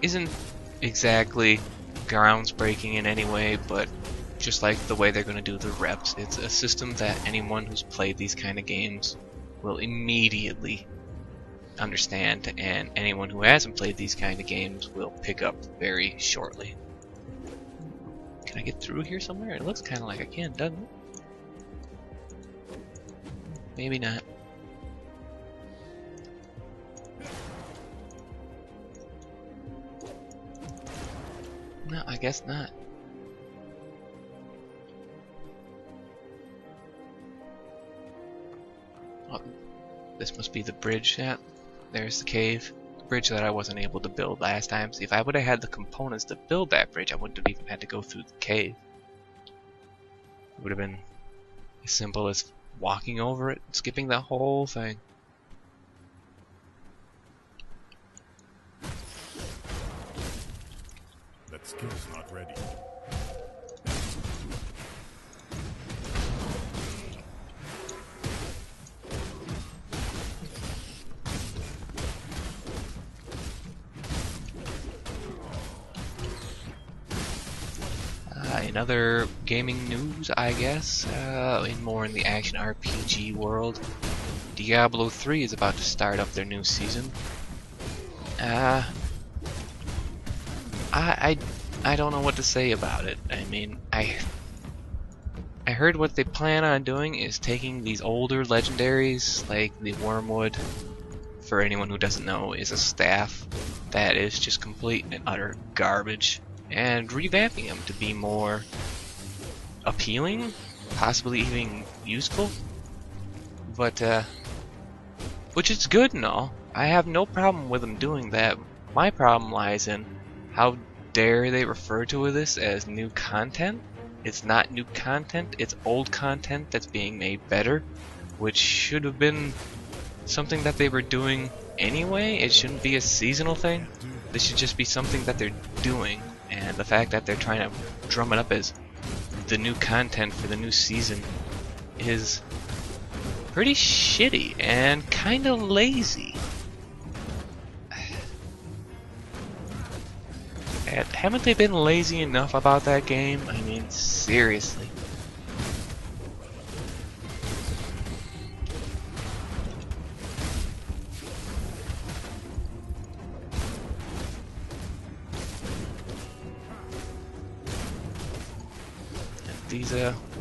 isn't exactly groundsbreaking in any way, but just like the way they're going to do the reps, it's a system that anyone who's played these kind of games will immediately understand, and anyone who hasn't played these kind of games will pick up very shortly. Can I get through here somewhere? It looks kind of like I can, doesn't it? Maybe not. No, I guess not. Oh, this must be the bridge. Yeah, there's the cave. The bridge that I wasn't able to build last time. See, if I would have had the components to build that bridge, I wouldn't have even had to go through the cave. It would have been as simple as walking over it, skipping that whole thing. That skill's not ready. In other gaming news, I guess, more in the action RPG world, Diablo 3 is about to start up their new season. I don't know what to say about it. I mean, I heard what they plan on doing is taking these older legendaries, like the Wormwood, for anyone who doesn't know, is a staff that is just complete and utter garbage, and revamping them to be more appealing, possibly even useful. But which is good and all. I have no problem with them doing that. My problem lies in how dare they refer to this as new content. It's not new content, it's old content that's being made better, which should have been something that they were doing anyway. It shouldn't be a seasonal thing. This should just be something that they're doing, and the fact that they're trying to drum it up as the new content for the new season is pretty shitty and kind of lazy. And haven't they been lazy enough about that game? I mean, seriously.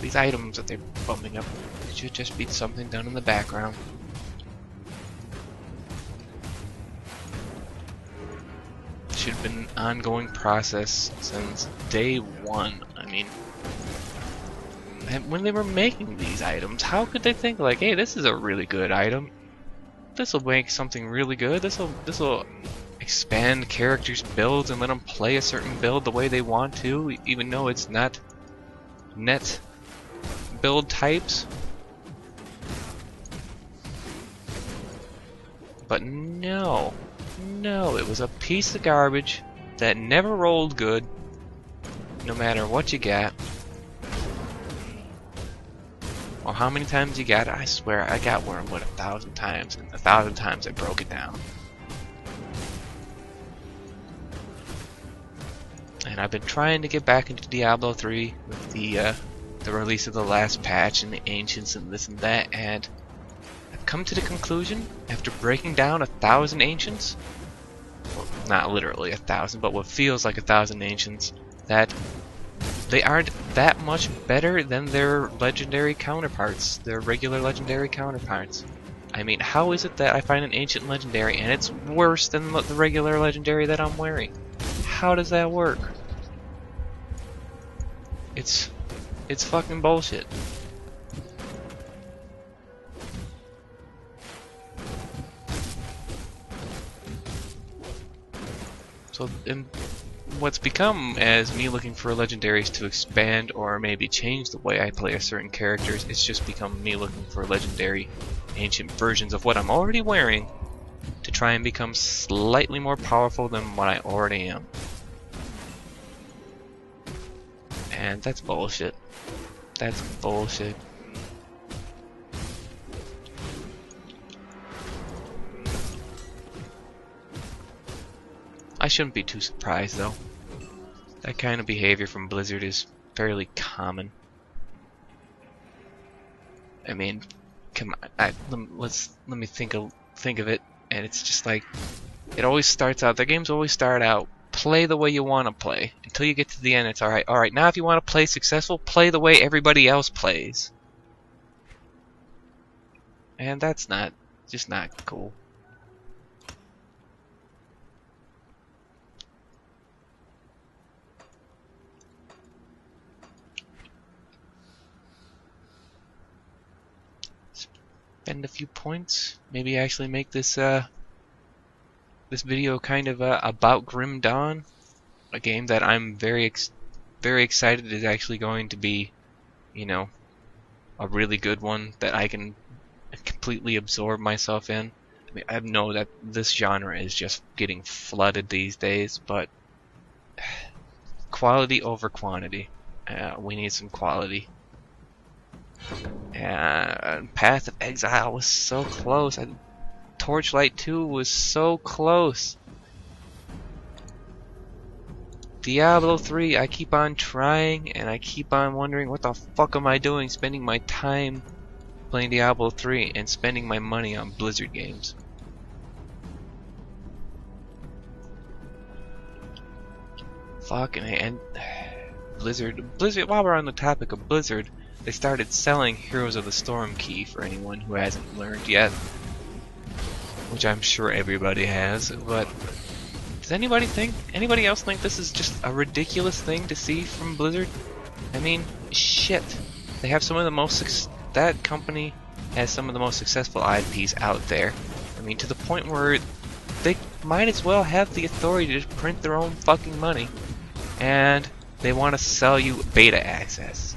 These items that they're bumping up should just be something done in the background. Should have been an ongoing process since day one. I mean, when they were making these items, how could they think like, hey, this is a really good item. This will make something really good. This will expand characters' builds and let them play a certain build the way they want to, even though it's not net build types. But no, it was a piece of garbage that never rolled good, no matter what you got or how many times you got it. I swear I got Wormwood 1,000 times, and 1,000 times I broke it down. And I've been trying to get back into Diablo 3 with the release of the last patch and the Ancients and this and that, and I've come to the conclusion, after breaking down 1,000 Ancients, well, not literally 1,000, but what feels like 1,000 Ancients, that they aren't that much better than their legendary counterparts, their regular legendary counterparts. I mean, how is it that I find an Ancient legendary and it's worse than the regular legendary that I'm wearing? How does that work? It's fucking bullshit. So, and what's become as me looking for legendaries to expand or maybe change the way I play a certain characters, it's just become me looking for legendary ancient versions of what I'm already wearing to try and become slightly more powerful than what I already am. And that's bullshit. That's bullshit. I shouldn't be too surprised though. That kind of behavior from Blizzard is fairly common. I mean, come on, let me think of it, and it's just like it always starts out. The games always start out, play the way you want to play until you get to the end. It's all right. All right, now if you want to play successful, play the way everybody else plays, and that's just not cool. Spend a few points, maybe actually make this this video kind of about Grim Dawn, a game that I'm very excited is actually going to be, you know, a really good one that I can completely absorb myself in. I mean, I know that this genre is just getting flooded these days, but quality over quantity. We need some quality. Path of Exile was so close. Torchlight 2 was so close. Diablo 3, I keep on trying and I keep on wondering what the fuck am I doing spending my time playing Diablo 3 and spending my money on Blizzard games. Fucking and Blizzard, while we're on the topic of Blizzard, they started selling Heroes of the Storm key for anyone who hasn't learned yet, which I'm sure everybody has, but does anybody else think this is just a ridiculous thing to see from Blizzard? I mean, shit. They have some of the most that company has some of the most successful IPs out there. I mean, to the point where they might as well have the authority to print their own fucking money, and they want to sell you beta access.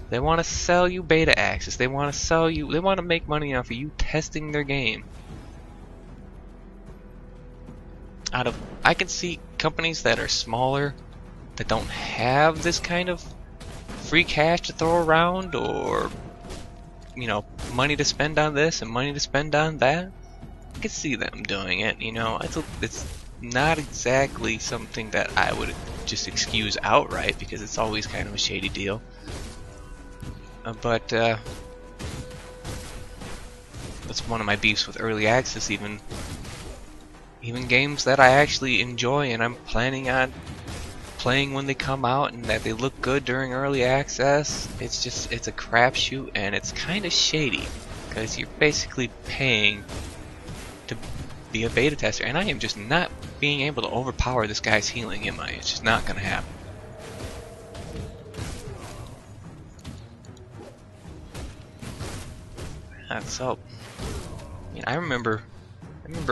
They want to sell you beta access. They want to make money off of you testing their game. I can see companies that are smaller, that don't have this kind of free cash to throw around, or, you know, money to spend on this and money to spend on that. I can see them doing it, you know. It's not exactly something that I would just excuse outright, because it's always kind of a shady deal. But that's one of my beefs with early access. Even games that I actually enjoy and I'm planning on playing when they come out and that they look good during early access, it's a crapshoot, and it's kind of shady because you're basically paying to be a beta tester, and I am just not being able to overpower this guy's healing, am I? It's just not gonna happen. So, I mean, I remember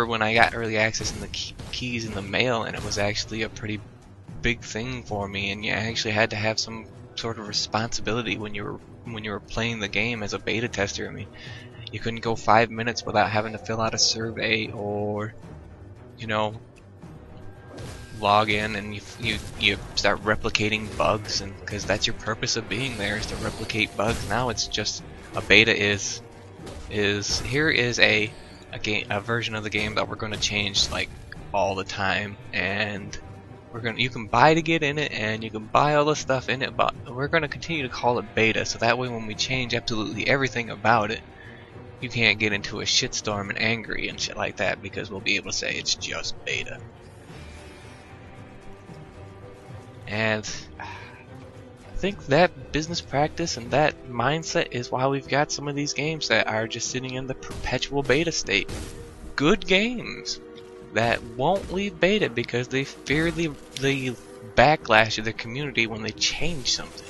when I got early access and the keys in the mail, and it was actually a pretty big thing for me, and you actually had to have some sort of responsibility when you were playing the game as a beta tester. I mean, you couldn't go 5 minutes without having to fill out a survey, or, you know, log in and you start replicating bugs, and because that's your purpose of being there, is to replicate bugs. Now it's just a beta is here is a version of the game that we're going to change like all the time, and you can buy to get in it, and you can buy all the stuff in it, but we're going to continue to call it beta, so that way when we change absolutely everything about it, you can't get into a shitstorm and angry and shit like that, because we'll be able to say it's just beta. And I think that business practice and that mindset is why we've got some of these games that are just sitting in the perpetual beta state. Good games that won't leave beta because they fear the backlash of the community when they change something.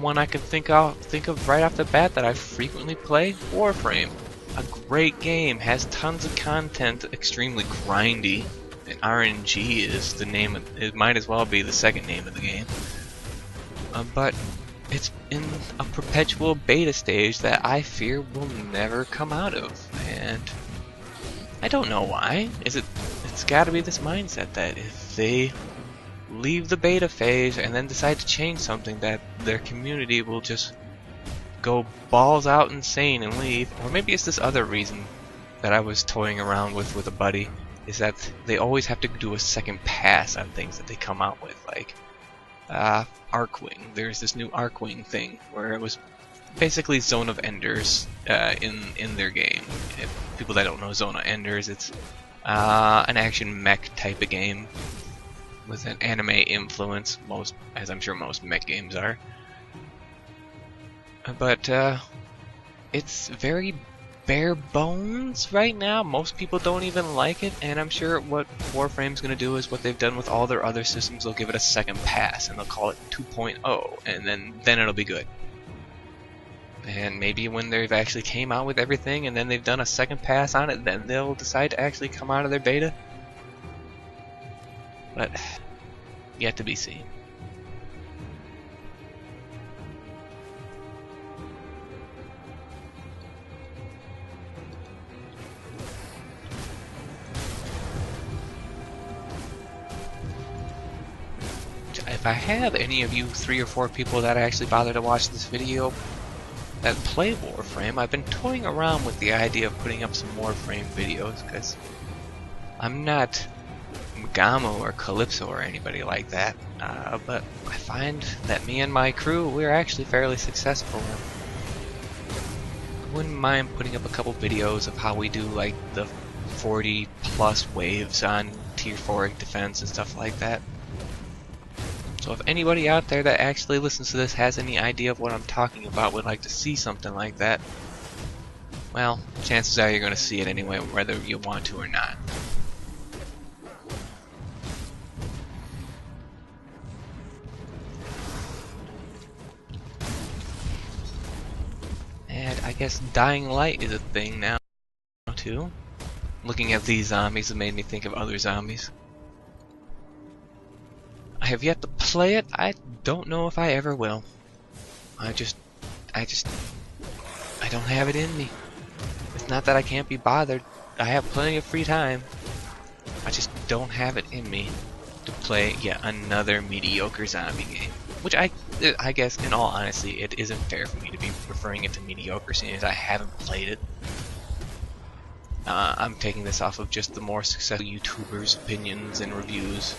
One I can think of right off the bat that I frequently play, Warframe. A great game, has tons of content, extremely grindy. And RNG is the name it might as well be the second name of the game. But it's in a perpetual beta stage that I fear will never come out of. And I don't know why. It's gotta be this mindset that if they leave the beta phase and then decide to change something, that their community will just go balls out insane and leave. Or maybe it's this other reason that I was toying around with a buddy is that they always have to do a second pass on things that they come out with, like Arcwing. There's this new Arcwing thing where it was basically Zone of Enders in their game. If people that don't know Zone of Enders, it's an action mech type of game with an anime influence, as I'm sure most mech games are. But it's very bare bones right now. Most people don't even like it, and I'm sure what Warframe's going to do is what they've done with all their other systems. They'll give it a second pass, and they'll call it 2.0, and then it'll be good. And maybe when they've actually came out with everything, and then they've done a second pass on it, then they'll decide to actually come out of their beta. But yet to be seen. If I have any of you 3 or 4 people that actually bother to watch this video that play Warframe, I've been toying around with the idea of putting up some Warframe videos, because I'm not Gamo or Calypso or anybody like that, but I find that me and my crew, we're actually fairly successful. I wouldn't mind putting up a couple videos of how we do like the 40 plus waves on tier 4 defense and stuff like that. So if anybody out there that actually listens to this has any idea of what I'm talking about, would like to see something like that, well, chances are you're going to see it anyway, whether you want to or not. And I guess Dying Light is a thing now, too. Looking at these zombies, it made me think of other zombies. I have yet to play it. I don't know if I ever will. I don't have it in me. It's not that I can't be bothered. I have plenty of free time. I just don't have it in me to play yet another mediocre zombie game. Which I guess, in all honesty, it isn't fair for me to be referring it to mediocre, seeing as I haven't played it. I'm taking this off of just the more successful YouTubers' opinions and reviews.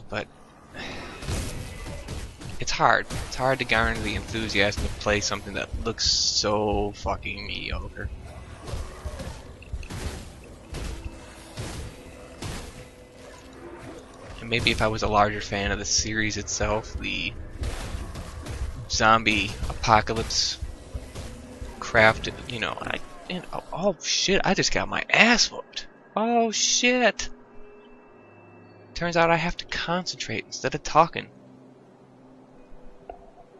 But it's hard. It's hard to garner the enthusiasm to play something that looks so fucking mediocre. And maybe if I was a larger fan of the series itself, the zombie apocalypse crafted, you know, oh shit, I just got my ass whooped. Oh shit. Turns out I have to concentrate instead of talking.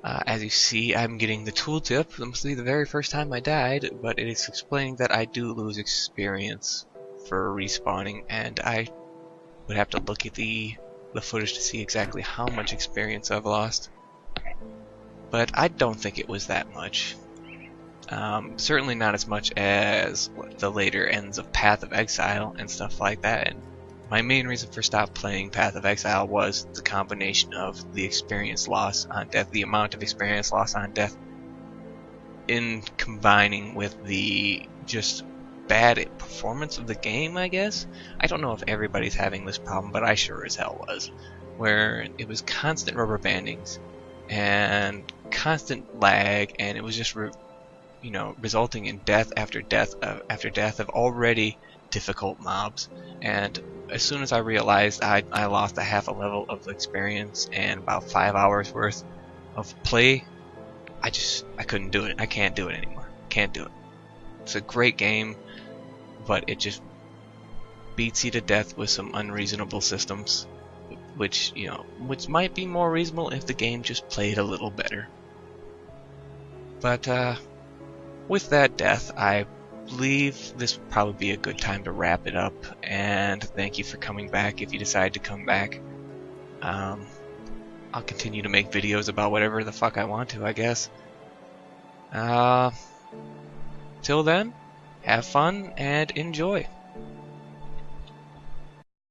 As you see, I'm getting the tooltip. This must be the very first time I died, but it is explaining that I do lose experience for respawning, and I would have to look at the footage to see exactly how much experience I've lost. But I don't think it was that much. Certainly not as much as the later ends of Path of Exile and stuff like that. And my main reason for stopping playing Path of Exile was the combination of the experience loss on death, the amount of experience loss on death, in combining with the just bad performance of the game, I guess. I don't know if everybody's having this problem, but I sure as hell was. Where it was constant rubber bandings and constant lag, and it was just resulting in death after death of already difficult mobs. And as soon as I realized I lost a half a level of experience and about 5 hours worth of play, I couldn't do it. I can't do it anymore. Can't do it. It's a great game, but it just beats you to death with some unreasonable systems, which might be more reasonable if the game just played a little better. But with that death, I believe this would probably be a good time to wrap it up, and thank you for coming back if you decide to come back. I'll continue to make videos about whatever the fuck I want to, I guess. Till then, have fun and enjoy.